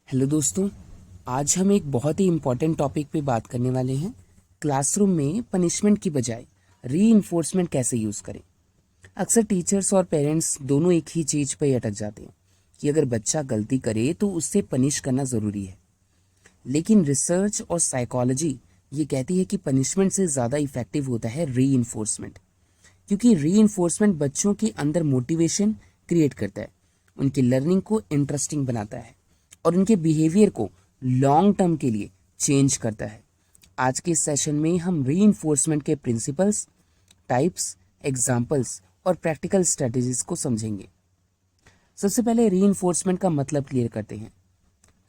Hello दोस्तों, आज हम एक बहुत ही इम्पॉर्टेंट टॉपिक पे बात करने वाले हैं। क्लासरूम में पनिशमेंट की बजाय रीइंफोर्समेंट कैसे यूज़ करें। अक्सर टीचर्स और पेरेंट्स दोनों एक ही चीज़ पे अटक जाते हैं कि अगर बच्चा गलती करे तो उससे पनिश करना ज़रूरी है। लेकिन रिसर्च और साइकोलॉजी ये कहती है कि पनिशमेंट से ज़्यादा इफेक्टिव होता है रीइंफोर्समेंट, क्योंकि रीइंफोर्समेंट बच्चों के अंदर मोटिवेशन क्रिएट करता है, उनकी लर्निंग को इंटरेस्टिंग बनाता है और उनके बिहेवियर को लॉन्ग टर्म के लिए चेंज करता है। आज के सेशन में हम रीइंफोर्समेंट के प्रिंसिपल्स, टाइप्स, एग्जाम्पल्स और प्रैक्टिकल स्ट्रेटजीज को समझेंगे। सबसे पहले रीइंफोर्समेंट का मतलब क्लियर करते हैं।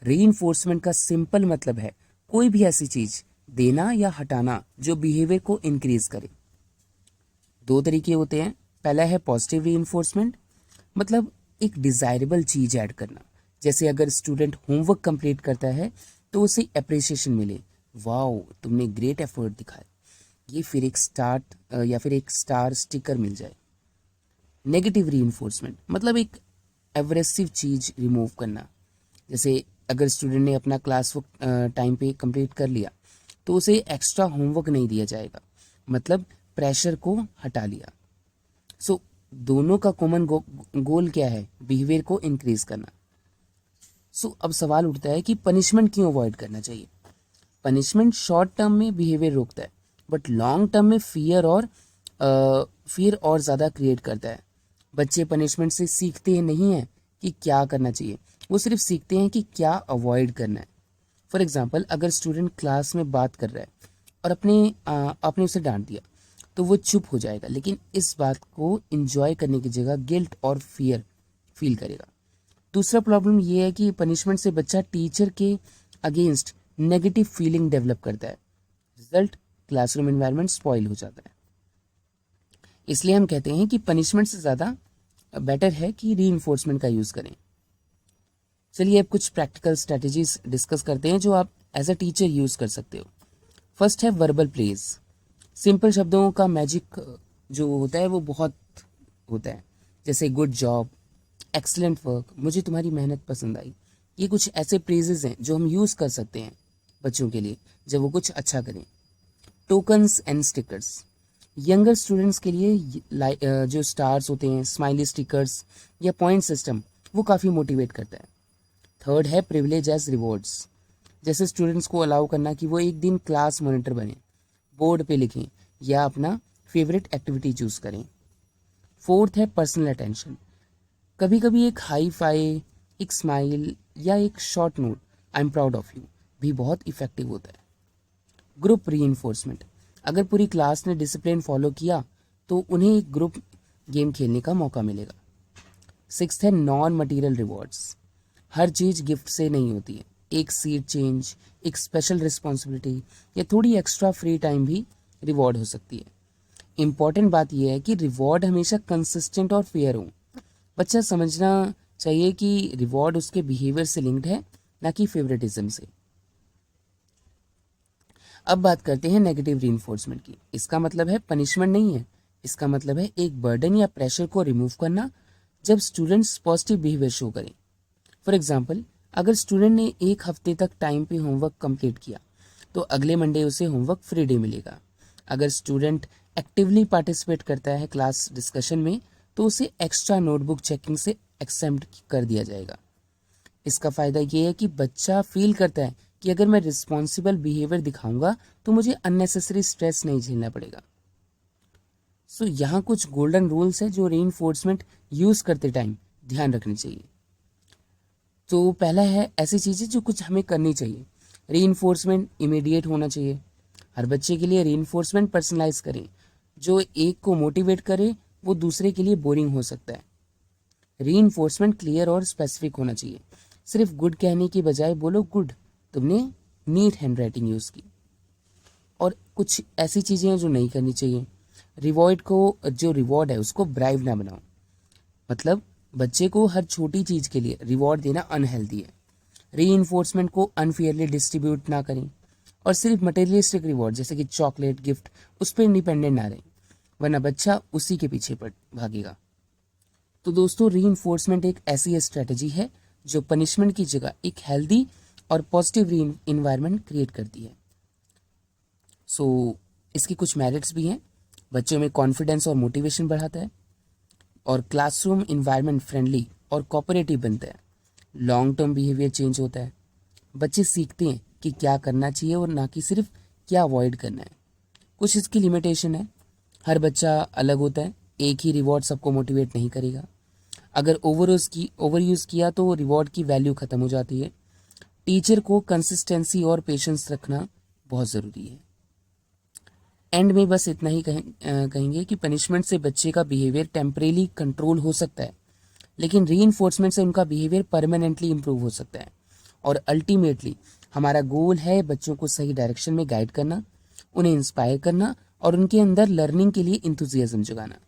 रीइंफोर्समेंट का सिंपल मतलब है कोई भी ऐसी चीज देना या हटाना जो बिहेवियर को इंक्रीज करे। दो तरीके होते हैं। पहला है पॉजिटिव रीइंफोर्समेंट, मतलब एक डिजायरेबल चीज ऐड करना। जैसे अगर स्टूडेंट होमवर्क कंप्लीट करता है तो उसे अप्रिसिएशन मिले, वाओ तुमने ग्रेट एफर्ट दिखाया, ये फिर एक स्टार स्टिकर मिल जाए। नेगेटिव रीइंफोर्समेंट मतलब एक एग्रेसिव चीज रिमूव करना। जैसे अगर स्टूडेंट ने अपना क्लास वर्क टाइम पे कंप्लीट कर लिया तो उसे एक्स्ट्रा होमवर्क नहीं दिया जाएगा, मतलब प्रेशर को हटा लिया। सो दोनों का कॉमन गोल क्या है? बिहेवियर को इंक्रीज करना। अब सवाल उठता है कि पनिशमेंट क्यों अवॉइड करना चाहिए। पनिशमेंट शॉर्ट टर्म में बिहेवियर रोकता है, बट लॉन्ग टर्म में फियर और ज़्यादा क्रिएट करता है। बच्चे पनिशमेंट से सीखते नहीं हैं कि क्या करना चाहिए, वो सिर्फ सीखते हैं कि क्या अवॉइड करना है। फॉर एग्जाम्पल, अगर स्टूडेंट क्लास में बात कर रहा है और आपने उसे डांट दिया तो वो चुप हो जाएगा, लेकिन इस बात को इंजॉय करने की जगह गिल्ट और फियर फील करेगा। दूसरा प्रॉब्लम ये है कि पनिशमेंट से बच्चा टीचर के अगेंस्ट नेगेटिव फीलिंग डेवलप करता है। रिजल्ट, क्लासरूम एनवायरनमेंट स्पॉइल हो जाता है। इसलिए हम कहते हैं कि पनिशमेंट से ज़्यादा बेटर है कि रीइंफोर्समेंट का यूज़ करें। चलिए अब कुछ प्रैक्टिकल स्ट्रेटजीज डिस्कस करते हैं जो आप एज अ टीचर यूज़ कर सकते हो। फर्स्ट है वर्बल प्रेज। सिंपल शब्दों का मैजिक जो होता है वो बहुत होता है। जैसे गुड जॉब, एक्सलेंट वर्क, मुझे तुम्हारी मेहनत पसंद आई। ये कुछ ऐसे प्रेजेस हैं जो हम यूज़ कर सकते हैं बच्चों के लिए जब वो कुछ अच्छा करें। Tokens and stickers, younger students के लिए जो स्टार्स होते हैं, स्माइली स्टिकर्स या पॉइंट सिस्टम, वो काफ़ी मोटिवेट करता है। थर्ड है प्रिविलेज एज रिवॉर्ड्स। जैसे स्टूडेंट्स को अलाउ करना कि वो एक दिन क्लास मॉनिटर बने, बोर्ड पे लिखें या अपना फेवरेट एक्टिविटी चूज करें। फोर्थ है पर्सनल अटेंशन। कभी कभी एक हाई फाई, एक स्माइल या एक short note, I am proud of you, भी बहुत इफेक्टिव होता है। ग्रुप रीइंफोर्समेंट, अगर पूरी क्लास ने डिसिप्लिन फॉलो किया तो उन्हें एक ग्रुप गेम खेलने का मौका मिलेगा। सिक्स्थ है नॉन मटेरियल रिवॉर्ड्स। हर चीज़ गिफ्ट से नहीं होती है। एक सीट चेंज, एक स्पेशल रिस्पॉन्सिबिलिटी या थोड़ी एक्स्ट्रा फ्री टाइम भी रिवॉर्ड हो सकती है। इम्पॉर्टेंट बात यह है कि रिवॉर्ड हमेशा कंसिस्टेंट और फेयर हो। बच्चा समझना चाहिए कि रिवॉर्ड उसके बिहेवियर से लिंक्ड है, ना कि फेवरेटिज्म से। अब बात करते हैं नेगेटिव रीइंफोर्समेंट की। इसका मतलब है पनिशमेंट नहीं है, इसका मतलब है एक बर्डन या प्रेशर को रिमूव करना जब स्टूडेंट्स पॉजिटिव बिहेवियर शो करें। फॉर एग्जाम्पल, अगर स्टूडेंट ने एक हफ्ते तक टाइम पे होमवर्क कंप्लीट किया तो अगले मंडे उसे होमवर्क फ्री डे मिलेगा। अगर स्टूडेंट एक्टिवली पार्टिसिपेट करता है क्लास डिस्कशन में तो उसे एक्स्ट्रा नोटबुक चेकिंग से एक्सेम्प्ट कर दिया जाएगा। इसका फ़ायदा ये है कि बच्चा फील करता है कि अगर मैं रिस्पॉन्सिबल बिहेवियर दिखाऊंगा तो मुझे अननेसेसरी स्ट्रेस नहीं झेलना पड़ेगा। यहाँ कुछ गोल्डन रूल्स है जो रीइंफोर्समेंट यूज़ करते टाइम ध्यान रखनी चाहिए। तो पहला है ऐसी चीज़ें जो कुछ हमें करनी चाहिए। रीइंफोर्समेंट इमीडिएट होना चाहिए। हर बच्चे के लिए रीइंफोर्समेंट पर्सनलाइज करें। जो एक को मोटिवेट करे वो दूसरे के लिए बोरिंग हो सकता है। रीइंफोर्समेंट क्लियर और स्पेसिफिक होना चाहिए। सिर्फ गुड कहने की बजाय बोलो गुड, तुमने नीट हैंड राइटिंग यूज़ की। और कुछ ऐसी चीज़ें हैं जो नहीं करनी चाहिए। रिवॉर्ड है उसको ब्राइब ना बनाओ, मतलब बच्चे को हर छोटी चीज़ के लिए रिवॉर्ड देना अनहेल्दी है। रीइंफोर्समेंट को अनफेयरली डिस्ट्रीब्यूट ना करें और सिर्फ मटेरियलिस्टिक रिवॉर्ड जैसे कि चॉकलेट, गिफ्ट, उस पर इंडिपेंडेंट ना रहें, वरना बच्चा उसी के पीछे भागेगा। तो दोस्तों, रीइंफोर्समेंट एक ऐसी स्ट्रेटजी है जो पनिशमेंट की जगह एक हेल्दी और पॉजिटिव इन्वायरमेंट क्रिएट करती है। इसकी कुछ मेरिट्स भी हैं। बच्चों में कॉन्फिडेंस और मोटिवेशन बढ़ाता है, और क्लासरूम इन्वायरमेंट फ्रेंडली और कोऑपरेटिव बनता है। लॉन्ग टर्म बिहेवियर चेंज होता है। बच्चे सीखते हैं कि क्या करना चाहिए और ना कि सिर्फ क्या अवॉइड करना है। कुछ इसकी लिमिटेशन है। हर बच्चा अलग होता है, एक ही रिवॉर्ड सबको मोटिवेट नहीं करेगा। अगर ओवर यूज़ किया तो रिवॉर्ड की वैल्यू ख़त्म हो जाती है। टीचर को कंसिस्टेंसी और पेशेंस रखना बहुत ज़रूरी है। एंड में बस इतना ही कहेंगे कि पनिशमेंट से बच्चे का बिहेवियर टेम्परेली कंट्रोल हो सकता है, लेकिन रीइंफोर्समेंट से उनका बिहेवियर परमानेंटली इंप्रूव हो सकता है। और अल्टीमेटली हमारा गोल है बच्चों को सही डायरेक्शन में गाइड करना, उन्हें इंस्पायर करना और उनके अंदर लर्निंग के लिए इंथुजियाज्म जगाना।